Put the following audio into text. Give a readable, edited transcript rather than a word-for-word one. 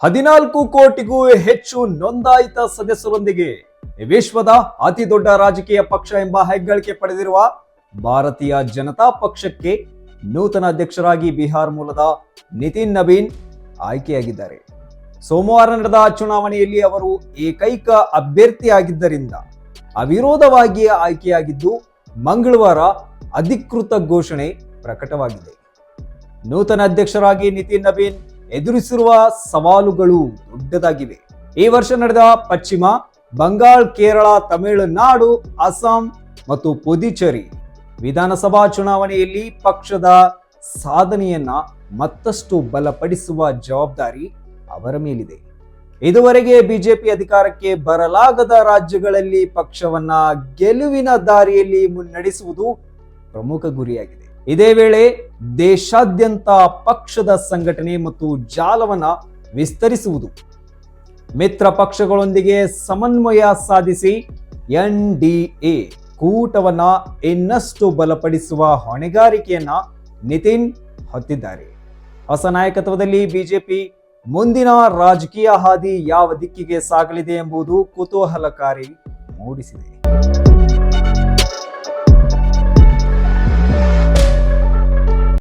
14 ಕೋಟಿಗೂ ಹೆಚ್ಚು ನೋಂದಾಯಿತ ಸದಸ್ಯರೊಂದಿಗೆ ವಿಶ್ವದ ಅತಿ ದೊಡ್ಡ ರಾಜಕೀಯ ಪಕ್ಷ ಎಂಬ ಹೆಗ್ಗಳಿಕೆ ಪಡೆದಿರುವ ಭಾರತೀಯ ಜನತಾ ಪಕ್ಷಕ್ಕೆ ನೂತನ ಅಧ್ಯಕ್ಷರಾಗಿ ಬಿಹಾರ ಮೂಲದ ನಿತಿನ್ ನಬೀನ್ ಆಯ್ಕೆಯಾಗಿದ್ದಾರೆ. ಸೋಮವಾರ ನಡೆದ ಚುನಾವಣೆಯಲ್ಲಿ ಅವರು ಏಕೈಕ ಅಭ್ಯರ್ಥಿಯಾಗಿದ್ದರಿಂದ ಅವಿರೋಧವಾಗಿ ಆಯ್ಕೆಯಾಗಿದ್ದು ಮಂಗಳವಾರ ಅಧಿಕೃತ ಘೋಷಣೆ ಪ್ರಕಟವಾಗಿದೆ. ನೂತನ ಅಧ್ಯಕ್ಷರಾಗಿ ನಿತಿನ್ ನಬೀನ್ ಎದುರಿಸಿರುವ ಸವಾಲುಗಳು ದೊಡ್ಡದಾಗಿವೆ. ಈ ವರ್ಷ ನಡೆದ ಪಶ್ಚಿಮ ಬಂಗಾಳ, ಕೇರಳ, ತಮಿಳುನಾಡು, ಅಸ್ಸಾಂ ಮತ್ತು ಪುದುಚೇರಿ ವಿಧಾನಸಭಾ ಚುನಾವಣೆಯಲ್ಲಿ ಪಕ್ಷದ ಸಾಧನೆಯನ್ನ ಮತ್ತಷ್ಟು ಬಲಪಡಿಸುವ ಜವಾಬ್ದಾರಿ ಅವರ ಮೇಲಿದೆ. ಇದುವರೆಗೆ ಬಿಜೆಪಿ ಅಧಿಕಾರಕ್ಕೆ ಬರಲಾಗದ ರಾಜ್ಯಗಳಲ್ಲಿ ಪಕ್ಷವನ್ನ ಗೆಲುವಿನ ದಾರಿಯಲ್ಲಿ ಮುನ್ನಡೆಸುವುದು ಪ್ರಮುಖ ಗುರಿಯಾಗಿದೆ. ಇದೇ ವೇಳೆ ದೇಶಾದ್ಯಂತ ಪಕ್ಷದ ಸಂಘಟನೆ ಮತ್ತು ಜಾಲವನ್ನ ವಿಸ್ತರಿಸುವುದು, ಮಿತ್ರ ಪಕ್ಷಗಳೊಂದಿಗೆ ಸಮನ್ವಯ ಸಾಧಿಸಿ ಎನ್ಡಿಎ ಕೂಟವನ್ನ ಇನ್ನಷ್ಟು ಬಲಪಡಿಸುವ ಹೊಣೆಗಾರಿಕೆಯನ್ನ ನಿತಿನ್ ಹೊತ್ತಿದ್ದಾರೆ. ಹೊಸ ನಾಯಕತ್ವದಲ್ಲಿ ಬಿಜೆಪಿ ಮುಂದಿನ ರಾಜಕೀಯ ಹಾದಿ ಯಾವ ದಿಕ್ಕಿಗೆ ಸಾಗಲಿದೆ ಎಂಬುದು ಕುತೂಹಲಕಾರಿ ಮೂಡಿಸಿದೆ.